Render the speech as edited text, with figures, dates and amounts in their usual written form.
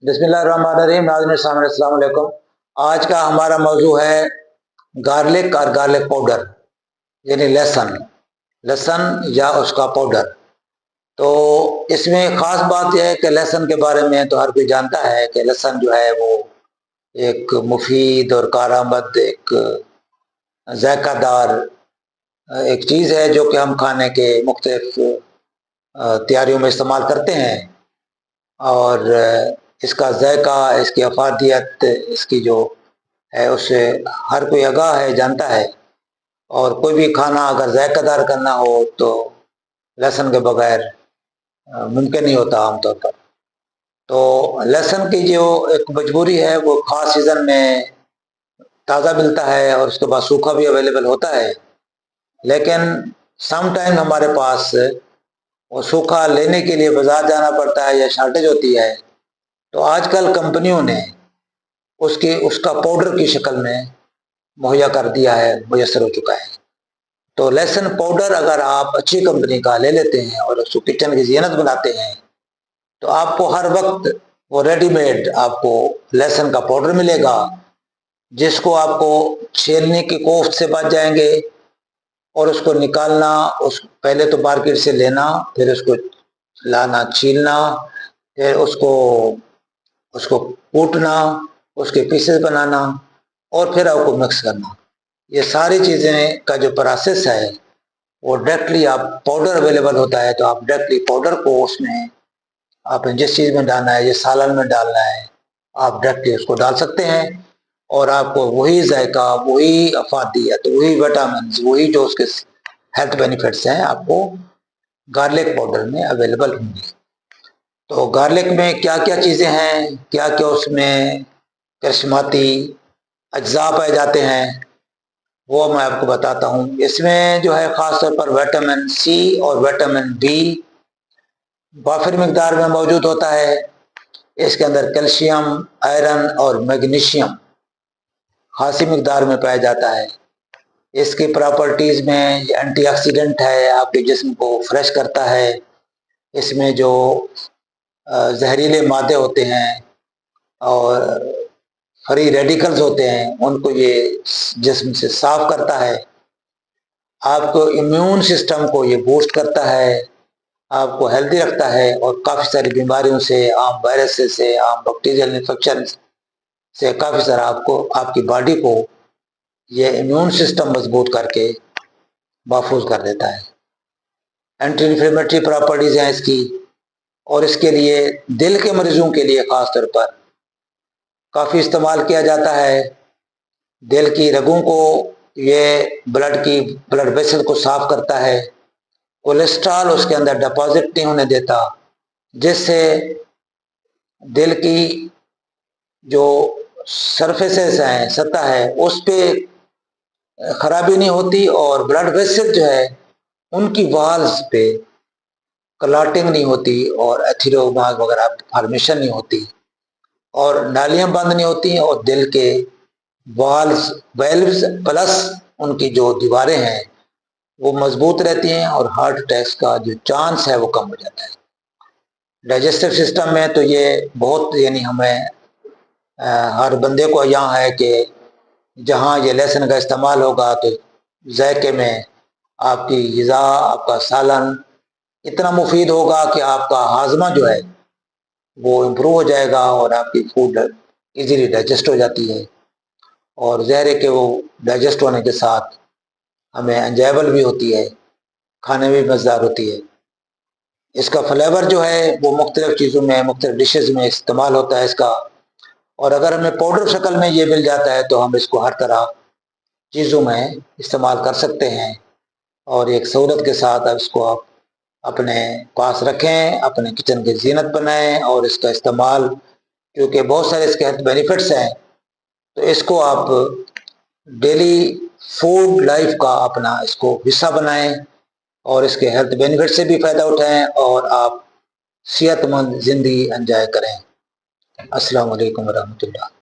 بسم اللہ الرحمن الرحیم۔ ناظرین السلام علیکم۔ آج کا ہمارا موضوع ہے گارلک اور گارلک پاؤڈر، یعنی لہسن یا اس کا پاؤڈر۔ تو اس میں خاص بات یہ ہے کہ لہسن کے بارے میں تو ہر کوئی جانتا ہے کہ لہسن جو ہے وہ ایک مفید اور کارآمد، ایک ذائقہ دار ایک چیز ہے جو کہ ہم کھانے کے مختلف تیاریوں میں استعمال کرتے ہیں، اور اس کا ذائقہ، اس کی افادیت، اس کی جو ہے اس سے ہر کوئی آگاہ ہے، جانتا ہے۔ اور کوئی بھی کھانا اگر ذائقہ دار کرنا ہو تو لہسن کے بغیر ممکن نہیں ہوتا عام طور پر۔ تو لہسن کی جو ایک مجبوری ہے وہ خاص سیزن میں تازہ ملتا ہے اور اس کے بعد سوکھا بھی اویلیبل ہوتا ہے، لیکن سم ٹائم ہمارے پاس وہ سوکھا لینے کے لیے بازار جانا پڑتا ہے یا شارٹیج ہوتی ہے۔ تو آج کل کمپنیوں نے اس کا پاؤڈر کی شکل میں مہیا کر دیا ہے، میسر ہو چکا ہے۔ تو لہسن پاؤڈر اگر آپ اچھی کمپنی کا لے لیتے ہیں اور اس کو کچن کی زینت بناتے ہیں تو آپ کو ہر وقت وہ ریڈی میڈ آپ کو لہسن کا پاؤڈر ملے گا، جس کو آپ کو چھیلنے کی کوفت سے بچ جائیں گے، اور اس کو نکالنا، پہلے تو مارکیٹ سے لینا، پھر اس کو لانا، چھیلنا، پھر اس کو کوٹنا، اس کے پیسز بنانا، اور پھر آپ کو مکس کرنا۔ یہ ساری چیزیں کا جو پروسیس ہے وہ ڈائریکٹلی آپ پاؤڈر اویلیبل ہوتا ہے تو آپ ڈائریکٹلی پاؤڈر کو اس میں آپ نے جس چیز میں ڈالنا ہے، جس سالن میں ڈالنا ہے، آپ ڈائریکٹلی اس کو ڈال سکتے ہیں، اور آپ کو وہی ذائقہ، وہی افادیت، وہی وٹامنز، وہی جو اس کے ہیلتھ بینیفٹس ہیں آپ کو گارلک پاؤڈر میں اویلیبل ہوں گے۔ تو گارلک میں کیا کیا چیزیں ہیں، کیا کیا اس میں کرشماتی اجزاء پائے جاتے ہیں، وہ میں آپ کو بتاتا ہوں۔ اس میں جو ہے خاص طور پر وٹامن سی اور وٹامن بی وافر مقدار میں موجود ہوتا ہے۔ اس کے اندر کیلشیم، آئرن اور میگنیشیم خاصی مقدار میں پایا جاتا ہے۔ اس کی پراپرٹیز میں یہ اینٹی آکسیڈنٹ ہے، آپ کے جسم کو فریش کرتا ہے۔ اس میں جو زہریلے مادے ہوتے ہیں اور فری ریڈیکلز ہوتے ہیں ان کو یہ جسم سے صاف کرتا ہے۔ آپ کو امیون سسٹم کو یہ بوسٹ کرتا ہے، آپ کو ہیلدی رکھتا ہے، اور کافی ساری بیماریوں سے، عام وائرس سے، عام بیکٹیریل انفیکشن سے کافی سارا آپ کی باڈی کو یہ امیون سسٹم مضبوط کر کے محفوظ کر دیتا ہے۔ اینٹی انفلیمیٹری پراپرٹیز ہیں اس کی، اور اس کے لیے دل کے مریضوں کے لیے خاص طور پر کافی استعمال کیا جاتا ہے۔ دل کی رگوں کو یہ بلڈ ویسل کو صاف کرتا ہے، کولیسٹرول اس کے اندر ڈپازٹ نہیں ہونے دیتا، جس سے دل کی جو سرفیسز ہیں، سطح ہے، اس پہ خرابی نہیں ہوتی، اور بلڈ ویسل جو ہے ان کی والز پہ کلاٹنگ نہیں ہوتی، اور ایتھیروماس وغیرہ فارمیشن نہیں ہوتی، اور نالیاں بند نہیں ہوتی، اور دل کے ویلوز پلس ان کی جو دیواریں ہیں وہ مضبوط رہتی ہیں، اور ہارٹ اٹیکس کا جو چانس ہے وہ کم ہو جاتا ہے۔ ڈائجسٹو سسٹم میں تو یہ بہت، یعنی ہمیں ہر بندے کو یہاں ہے کہ جہاں یہ لہسن کا استعمال ہوگا تو ذائقے میں آپ کی غذا، آپ کا سالن اتنا مفید ہوگا کہ آپ کا ہاضمہ جو ہے وہ امپروو ہو جائے گا، اور آپ کی فوڈ ایزیلی ڈائجسٹ ہو جاتی ہے، اور ظاہر ہے کہ وہ ڈائجسٹ ہونے کے ساتھ ہمیں انجوائبل بھی ہوتی ہے، کھانے میں بھی مزیدار ہوتی ہے۔ اس کا فلیور جو ہے وہ مختلف چیزوں میں، مختلف ڈشز میں استعمال ہوتا ہے اس کا، اور اگر ہمیں پاؤڈر شکل میں یہ مل جاتا ہے تو ہم اس کو ہر طرح چیزوں میں استعمال کر سکتے ہیں، اور ایک سہولت کے ساتھ اس کو آپ اپنے پاس رکھیں، اپنے کچن کی زینت بنائیں، اور اس کا استعمال، کیونکہ بہت سارے اس کے ہیلتھ بینیفٹس ہیں، تو اس کو آپ ڈیلی فوڈ لائف کا اپنا اس کو حصہ بنائیں، اور اس کے ہیلتھ بینیفٹ سے بھی فائدہ اٹھائیں، اور آپ صحت مند زندگی انجوائے کریں۔ السلام علیکم ورحمۃ اللہ۔